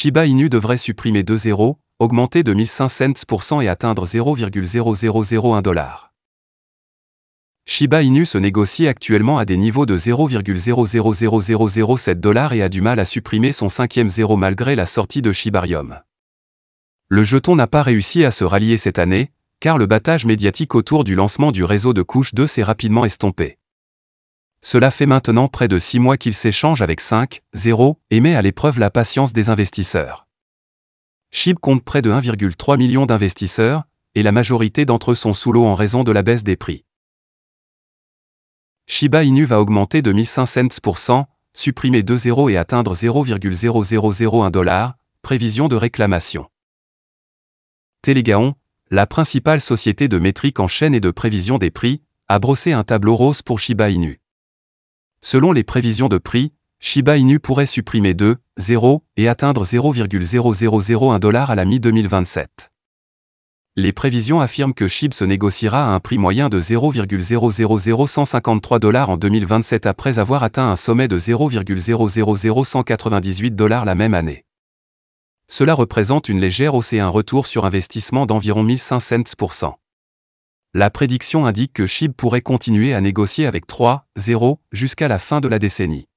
Shiba Inu devrait supprimer 2 zéros, augmenter de 1500 cents et atteindre 0,0001 $. Shiba Inu se négocie actuellement à des niveaux de 0,000007 $ et a du mal à supprimer son 5e zéro malgré la sortie de Shibarium. Le jeton n'a pas réussi à se rallier cette année, car le battage médiatique autour du lancement du réseau de couche 2 s'est rapidement estompé. Cela fait maintenant près de 6 mois qu'il s'échange avec 5 zéros et met à l'épreuve la patience des investisseurs. SHIB compte près de 1,3 million d'investisseurs, et la majorité d'entre eux sont sous l'eau en raison de la baisse des prix. Shiba Inu va augmenter de 1500 %, supprimer 2 zéros et atteindre 0,0001 $, prévision de réclamation. Telegaon, la principale société de métrique en chaîne et de prévision des prix, a brossé un tableau rose pour Shiba Inu. Selon les prévisions de prix, Shiba Inu pourrait supprimer 2 zéros et atteindre 0,0001 $ à la mi-2027. Les prévisions affirment que SHIB se négociera à un prix moyen de 0,000153 $ en 2027 après avoir atteint un sommet de 0,000198 $ la même année. Cela représente une légère hausse et un retour sur investissement d'environ 1500 %. La prédiction indique que SHIB pourrait continuer à négocier avec 3 zéros jusqu'à la fin de la décennie.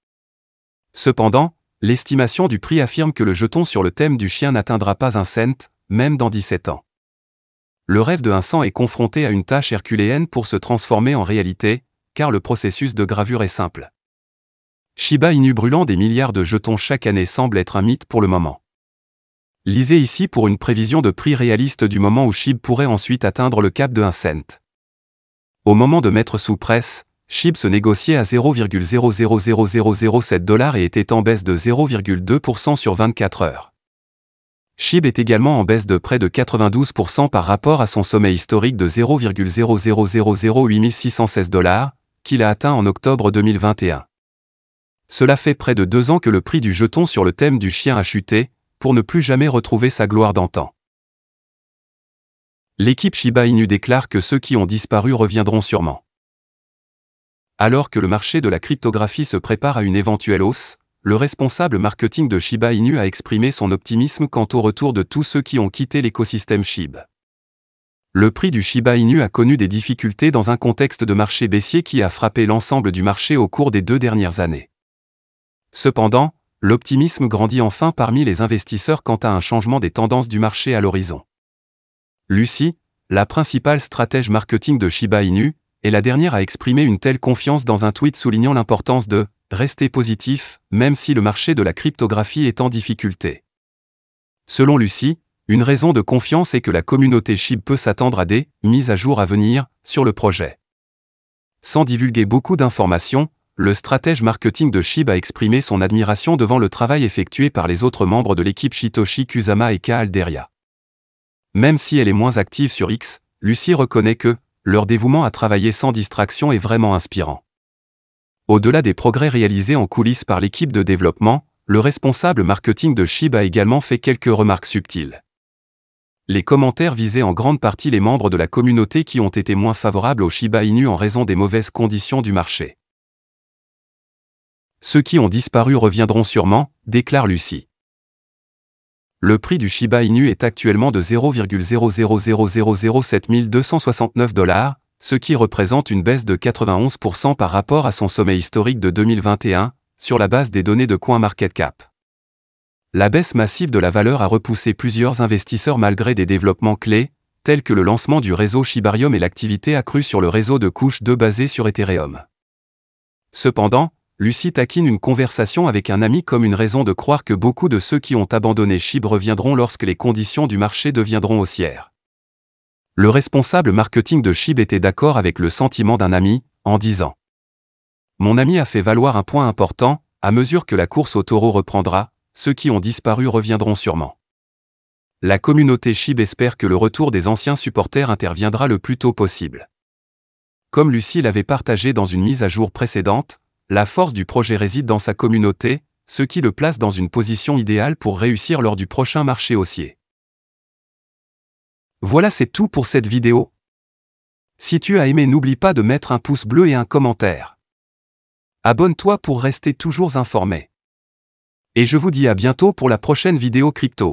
Cependant, l'estimation du prix affirme que le jeton sur le thème du chien n'atteindra pas un cent, même dans 17 ans. Le rêve de un cent est confronté à une tâche herculéenne pour se transformer en réalité, car le processus de gravure est simple. Shiba Inu brûlant des milliards de jetons chaque année semble être un mythe pour le moment. Lisez ici pour une prévision de prix réaliste du moment où SHIB pourrait ensuite atteindre le cap de 1 cent. Au moment de mettre sous presse, SHIB se négociait à 0,000007 $ et était en baisse de 0,2% sur 24 heures. SHIB est également en baisse de près de 92% par rapport à son sommet historique de 0,00008616 $, qu'il a atteint en octobre 2021. Cela fait près de 2 ans que le prix du jeton sur le thème du chien a chuté, pour ne plus jamais retrouver sa gloire d'antan. L'équipe Shiba Inu déclare que ceux qui ont disparu reviendront sûrement. Alors que le marché de la cryptographie se prépare à une éventuelle hausse, le responsable marketing de Shiba Inu a exprimé son optimisme quant au retour de tous ceux qui ont quitté l'écosystème SHIB. Le prix du Shiba Inu a connu des difficultés dans un contexte de marché baissier qui a frappé l'ensemble du marché au cours des 2 dernières années. Cependant, l'optimisme grandit enfin parmi les investisseurs quant à un changement des tendances du marché à l'horizon. Lucy, la principale stratège marketing de Shiba Inu, est la dernière à exprimer une telle confiance dans un tweet soulignant l'importance de « rester positif, même si le marché de la cryptographie est en difficulté ». Selon Lucy, une raison de confiance est que la communauté SHIB peut s'attendre à des « mises à jour à venir » sur le projet. Sans divulguer beaucoup d'informations, le stratège marketing de SHIB a exprimé son admiration devant le travail effectué par les autres membres de l'équipe Shitoshi Kusama et Ka Alderia. Même si elle est moins active sur X, Lucy reconnaît que leur dévouement à travailler sans distraction est vraiment inspirant. Au-delà des progrès réalisés en coulisses par l'équipe de développement, le responsable marketing de SHIB a également fait quelques remarques subtiles. Les commentaires visaient en grande partie les membres de la communauté qui ont été moins favorables au Shiba Inu en raison des mauvaises conditions du marché. Ceux qui ont disparu reviendront sûrement, déclare Lucy. Le prix du Shiba Inu est actuellement de 0,000007 269 $, ce qui représente une baisse de 91% par rapport à son sommet historique de 2021, sur la base des données de CoinMarketCap. La baisse massive de la valeur a repoussé plusieurs investisseurs malgré des développements clés, tels que le lancement du réseau Shibarium et l'activité accrue sur le réseau de couche 2 basé sur Ethereum. Cependant, Lucy taquine une conversation avec un ami comme une raison de croire que beaucoup de ceux qui ont abandonné SHIB reviendront lorsque les conditions du marché deviendront haussières. Le responsable marketing de SHIB était d'accord avec le sentiment d'un ami, en disant « Mon ami a fait valoir un point important, à mesure que la course au taureau reprendra, ceux qui ont disparu reviendront sûrement. La communauté SHIB espère que le retour des anciens supporters interviendra le plus tôt possible. » Comme Lucy l'avait partagé dans une mise à jour précédente, la force du projet réside dans sa communauté, ce qui le place dans une position idéale pour réussir lors du prochain marché haussier. Voilà, c'est tout pour cette vidéo. Si tu as aimé, n'oublie pas de mettre un pouce bleu et un commentaire. Abonne-toi pour rester toujours informé. Et je vous dis à bientôt pour la prochaine vidéo crypto.